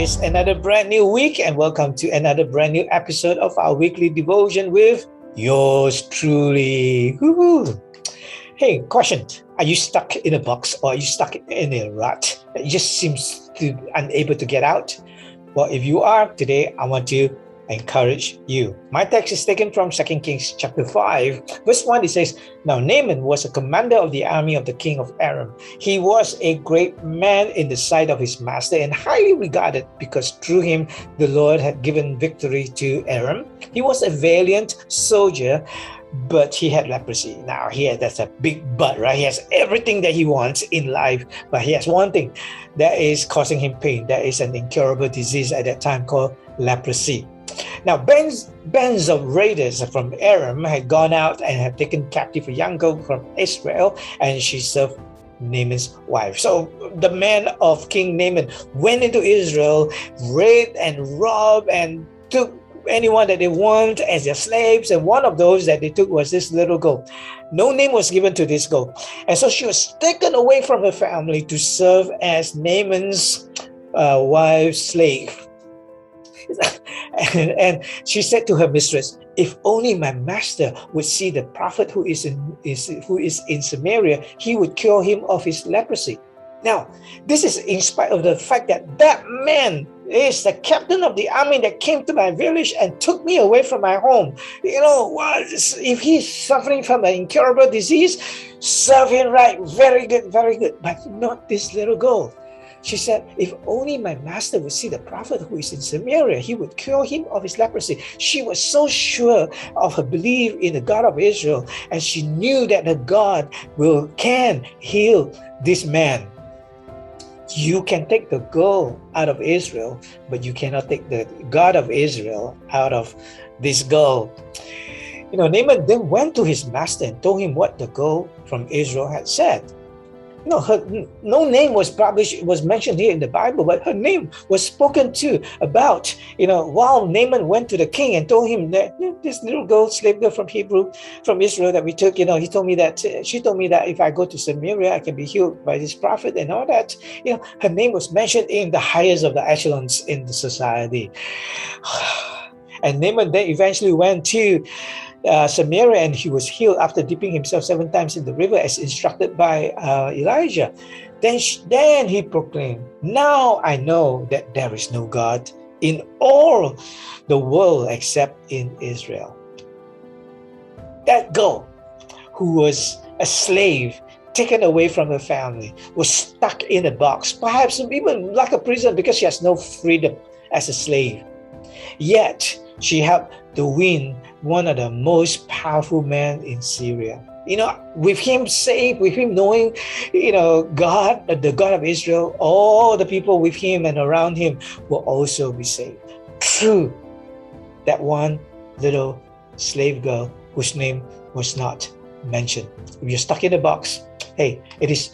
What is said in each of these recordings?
It's another brand new week, and welcome to another brand new episode of our weekly devotion with yours truly. Woo-hoo. Hey, question. Are you stuck in a box, or are you stuck in a rut that just seems to unable to get out? Well, if you are, today I want to encourage you. My text is taken from 2 Kings chapter 5, verse 1. It says, Now Naaman was a commander of the army of the king of Aram. He was a great man in the sight of his master and highly regarded, because through him the Lord had given victory to Aram. He was a valiant soldier, but he had leprosy. Now that's a big but, right? He has everything that he wants in life, but he has one thing that is causing him pain. That is an incurable disease at that time called leprosy. Now, bands of raiders from Aram had gone out and had taken captive a young girl from Israel, and she served Naaman's wife. So the men of King Naaman went into Israel, raped and robbed and took anyone that they want as their slaves, and one of those that they took was this little girl. No name was given to this girl, and so she was taken away from her family to serve as Naaman's wife's slave. And she said to her mistress, "If only my master would see the prophet who is in Samaria, he would cure him of his leprosy." Now, this is in spite of the fact that that man is the captain of the army that came to my village and took me away from my home. If he's suffering from an incurable disease, serve him right. Very good, very good. But not this little girl. She said, "If only my master would see the prophet who is in Samaria, he would cure him of his leprosy." She was so sure of her belief in the God of Israel, and she knew that the God can heal this man. You can take the girl out of Israel, but you cannot take the God of Israel out of this girl. Naaman then went to his master and told him what the girl from Israel had said. No name was mentioned here in the Bible, but her name was spoken to about, while Naaman went to the king and told him that this little girl, slave girl from Israel that we took, she told me that if I go to Samaria, I can be healed by this prophet and all that. Her name was mentioned in the highest of the echelons in the society. And Naaman then eventually went to Samaria, and he was healed after dipping himself 7 times in the river as instructed by Elijah. Then he proclaimed, "Now I know that there is no God in all the world except in Israel." That girl, who was a slave, taken away from her family, was stuck in a box, perhaps even like a prison, because she has no freedom as a slave. Yet she helped to win one of the most powerful men in Syria. With him saved, with him knowing, God, the God of Israel, all the people with him and around him will also be saved through that one little slave girl whose name was not mentioned. If you're stuck in a box, hey, it's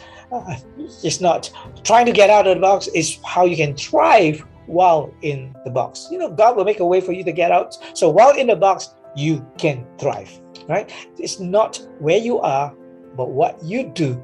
not trying to get out of the box. It's how you can thrive while in the box. God will make a way for you to get out. So while in the box, you can thrive, right? It's not where you are, but what you do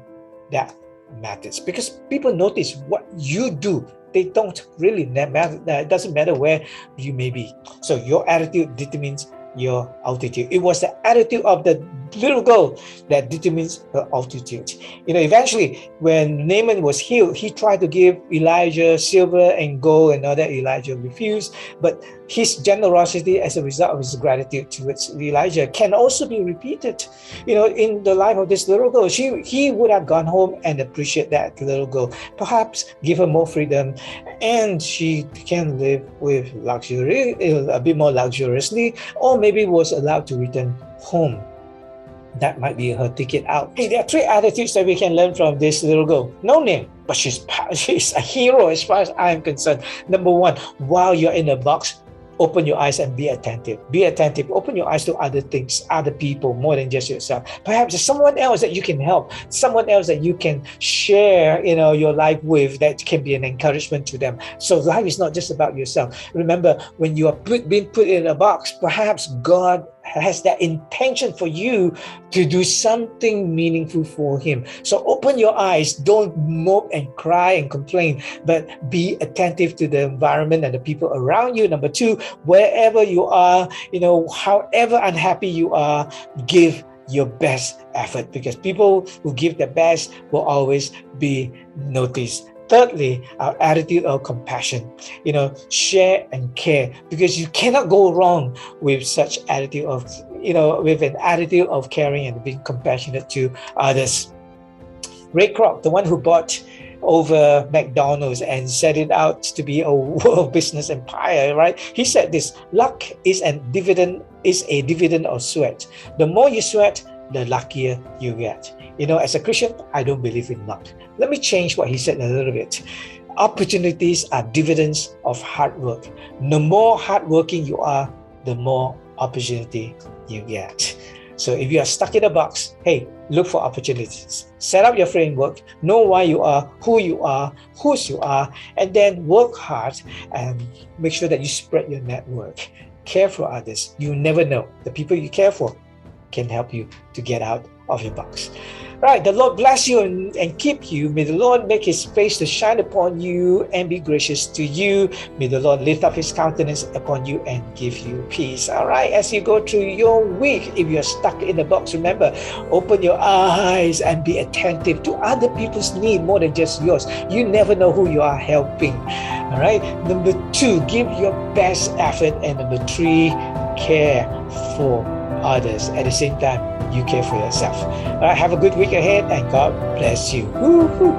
that matters. Because people notice what you do. They don't really matter. It doesn't matter where you may be. So your attitude determines your altitude. It was the attitude of the little girl that determines her altitude. Eventually, when Naaman was healed, he tried to give Elijah silver and gold, and all that. Elijah refused. But his generosity as a result of his gratitude towards Elijah can also be repeated, in the life of this little girl. He would have gone home and appreciate that little girl, perhaps give her more freedom, and she can live with luxury, a bit more luxuriously, or maybe was allowed to return home. That might be her ticket out. Hey, there are 3 attitudes that we can learn from this little girl. No name, but she's a hero as far as I'm concerned. Number 1, while you're in a box, open your eyes and be attentive. Be attentive. Open your eyes to other things, other people, more than just yourself. Perhaps there's someone else that you can help, someone else that you can share, your life with, that can be an encouragement to them. So life is not just about yourself. Remember, when you are being put in a box, perhaps God has that intention for you to do something meaningful for him. So open your eyes, don't mope and cry and complain, but be attentive to the environment and the people around you. Number two, wherever you are, however unhappy you are, give your best effort, because people who give their best will always be noticed. Thirdly, our attitude of compassion. Share and care, because you cannot go wrong with such attitude of, with an attitude of caring and being compassionate to others. Ray Kroc, the one who bought over McDonald's and set it out to be a world business empire, right? He said this: luck is a dividend of sweat. The more you sweat, the luckier you get. As a Christian, I don't believe in luck. Let me change what he said a little bit. Opportunities are dividends of hard work. The more hardworking you are, the more opportunity you get. So if you are stuck in a box, hey, look for opportunities. Set up your framework, know why you are, who you are, whose you are, and then work hard and make sure that you spread your network. Care for others. You never know. The people you care for can help you to get out of your box. Right, the Lord bless you and keep you. May the Lord make his face to shine upon you and be gracious to you. May the Lord lift up his countenance upon you and give you peace. All right, as you go through your week, if you're stuck in the box, remember, open your eyes and be attentive to other people's need more than just yours. You never know who you are helping. All right, number two, give your best effort. And number three, care for others. At the same time, you care for yourself. All right, have a good week ahead and God bless you. Woo-hoo.